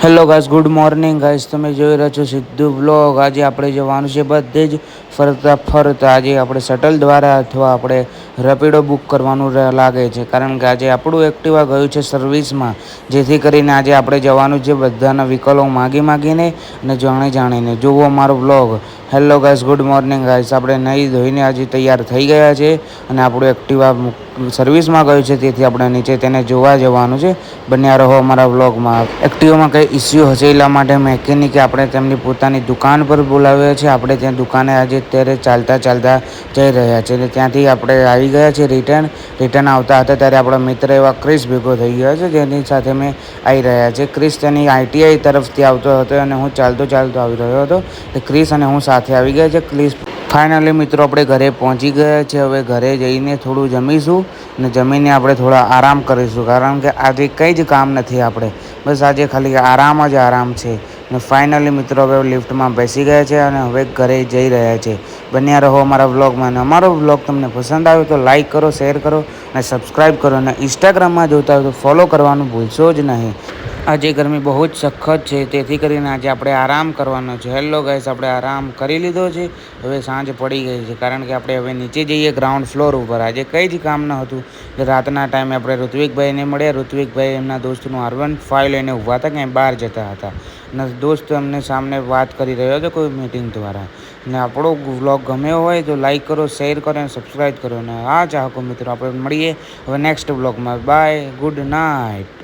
Hello guys, good morning guys. તમે જોઈ રહ્યા છો સિદ્ધુ બ્લોગ. આજે આપણે જવાનું છે બધે જ ફરતા આજે આપણે શટલ દ્વારા અથવા આપણે રેપિડો બુક કરવાનું લાગે છે, કારણ કે આજે આપણું એક્ટિવા ગયું છે સર્વિસમાં, જેથી કરીને આજે આપણે જવાનું છે બધાના વિકલો માગીને અને જાણીને. જુઓ અમારો blog. Hello guys, good morning guys. આપણે નહીં ધોઈને આજે તૈયાર થઈ ગયા છે અને આપણું એક્ટિવા સર્વિસમાં ગયું છે, તેથી આપણે નીચે તેને જોવા જવાનું છે. બન્યા રહો અમારા બ્લોગમાં. એક્ટિવામાં કંઈ ઇસ્યુ હશે એટલા માટે મેકેનિકે આપણે તેમની પોતાની દુકાન પર બોલાવ્યા છે. આપણે ત્યાં દુકાને આજે અત્યારે ચાલતા જઈ રહ્યા છે અને ત્યાંથી આપણે આવી ગયા છે રિટર્ન આવતા હતા ત્યારે આપણા મિત્ર એવા ક્રિસ ભેગો થઈ ગયો છે, જેની સાથે મેં આવી રહ્યા છે. ક્રિસ તેની ITI તરફથી આવતો હતો અને હું ચાલતો આવી રહ્યો હતો. ક્રિસ અને હું સાથે આવી ગયા છે. ફાઇનલી મિત્રો આપણે ઘરે પહોંચી ગયા છે. હવે ઘરે જઈને થોડું જમીશું અને જમીને આપણે થોડા આરામ કરીશું, કારણ કે આજે કંઈ જ કામ નથી. આપણે બસ આજે ખાલી આરામ છે. અને ફાઇનલી મિત્રો હવે લિફ્ટમાં બેસી ગયા છે અને હવે ઘરે જઈ રહ્યા છે. બન્યા રહો અમારા વ્લોગમાં. અને અમારો વ્લોગ તમને પસંદ આવ્યો તો લાઇક કરો, શેર કરો અને સબસ્ક્રાઈબ કરો. અને ઇન્સ્ટાગ્રામમાં જોતા હોય તો ફોલો કરવાનું ભૂલશો જ નહીં. આજે ગરમી બહુ જ સખત છે, તેથી કરીને આજે આપણે આરામ કરવાનો છે. હેલો ગાઈસ, આપણે આરામ કરી લીધો છે. હવે સાંજ પડી ગઈ છે, કારણ કે આપણે હવે નીચે જઈએ ગ્રાઉન્ડ ફ્લોર ઉપર. આજે કંઈ જ કામ ન હતું. રાતના ટાઈમે આપણે ઋત્વિકભાઈને મળ્યા. ઋત્વિકભાઈ એમના દોસ્તનું R15 લઈને ઊભા હતા, ક્યાંય બહાર જતા હતા અને દોસ્ત અમને સામને વાત કરી રહ્યો હતો કોઈ મીટિંગ દ્વારા. અને આપણો વ્લોગ ગમ્યો હોય તો લાઇક કરો, શેર કરો અને સબસ્ક્રાઈબ કરો. અને ચાહકો મિત્રો, આપણે મળીએ હવે નેક્સ્ટ વ્લોગમાં. Bye, good night.